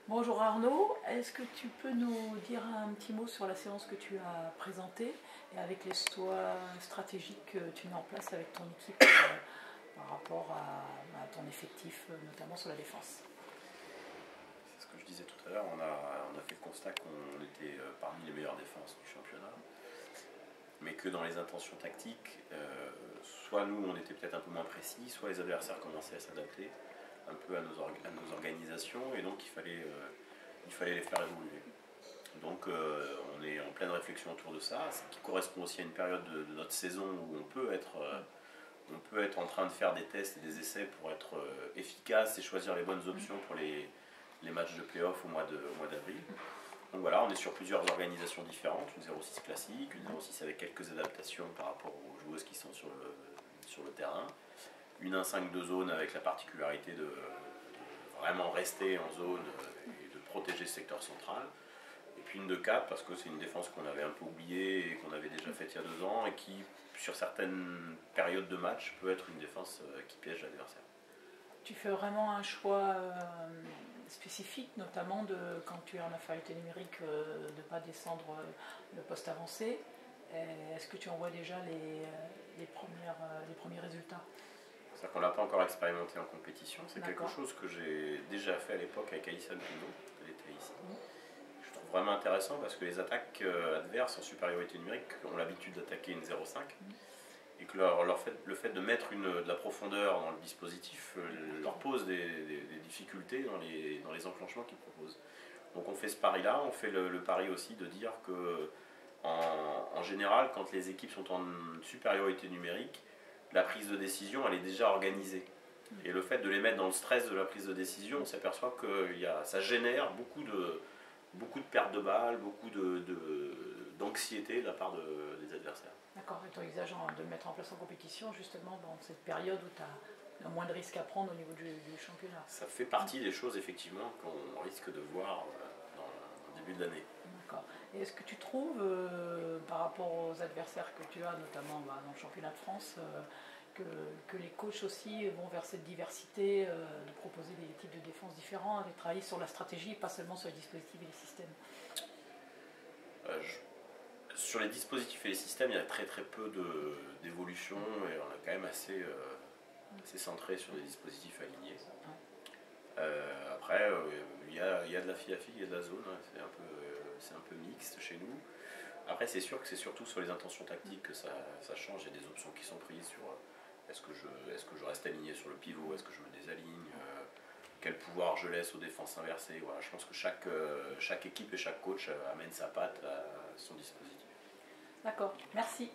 Bonjour Arnaud, est-ce que tu peux nous dire un petit mot sur la séance que tu as présentée et avec les choix stratégiques que tu mets en place avec ton équipe par rapport à ton effectif, notamment sur la défense? C'est ce que je disais tout à l'heure, on a fait le constat qu'on était parmi les meilleures défenses du championnat, mais que dans les intentions tactiques, soit nous on était peut-être un peu moins précis, soit les adversaires commençaient à s'adapter un peu à nos organisations, et donc il fallait les faire évoluer. Donc on est en pleine réflexion autour de ça, ce qui correspond aussi à une période de notre saison où on peut être en train de faire des tests et des essais pour être efficace et choisir les bonnes options pour les matchs de play-off au mois d'avril. Donc voilà, on est sur plusieurs organisations différentes, une 0-6 classique, une 0-6 avec quelques adaptations par rapport aux joueuses qui sont sur le terrain, une 1-5 de zone avec la particularité de vraiment rester en zone et de protéger ce secteur central, et puis une 2-4 parce que c'est une défense qu'on avait un peu oubliée et qu'on avait déjà faite il y a 2 ans et qui, sur certaines périodes de match, peut être une défense qui piège l'adversaire. Tu fais vraiment un choix spécifique, notamment quand tu es en infériorité numérique, de ne pas descendre le poste avancé. Est-ce que tu en vois déjà les premiers résultats? C'est-à-dire qu'on ne l'a pas encore expérimenté en compétition, c'est quelque chose que j'ai déjà fait à l'époque avec Alison Pino, elle était ici. Je trouve vraiment intéressant parce que les attaques adverses en supériorité numérique ont l'habitude d'attaquer une 0,5 et que le fait de mettre de la profondeur dans le dispositif leur pose des difficultés dans les enclenchements qu'ils proposent. Donc on fait ce pari-là, on fait le pari aussi de dire que en général, quand les équipes sont en supériorité numérique, la prise de décision elle est déjà organisée. Et le fait de les mettre dans le stress de la prise de décision, on s'aperçoit que ça génère beaucoup de pertes de balles, beaucoup d'anxiété de la part des adversaires. D'accord, et tu envisages de le mettre en place en compétition justement dans cette période où tu as moins de risques à prendre au niveau du championnat? Ça fait partie des choses effectivement qu'on risque de voir dans le début de l'année. D'accord. Et est-ce que tu trouves, par rapport aux adversaires que tu as, notamment dans le championnat de France, que les coachs aussi vont vers cette diversité, de proposer des types de défense différents, de travailler sur la stratégie, pas seulement sur les dispositifs et les systèmes? Sur les dispositifs et les systèmes, il y a très très peu d'évolution et on est quand même assez centré sur des dispositifs alignés. Après, il y a de la FIAFI, il y a de la zone, hein, c'est un peu mixte chez nous. Après, c'est sûr que c'est surtout sur les intentions tactiques que ça change. Il y a des options qui sont prises sur est-ce que je reste aligné sur le pivot, est-ce que je me désaligne, quel pouvoir je laisse aux défenses inversées. Voilà, je pense que chaque équipe et chaque coach amène sa patte à son dispositif. D'accord, merci.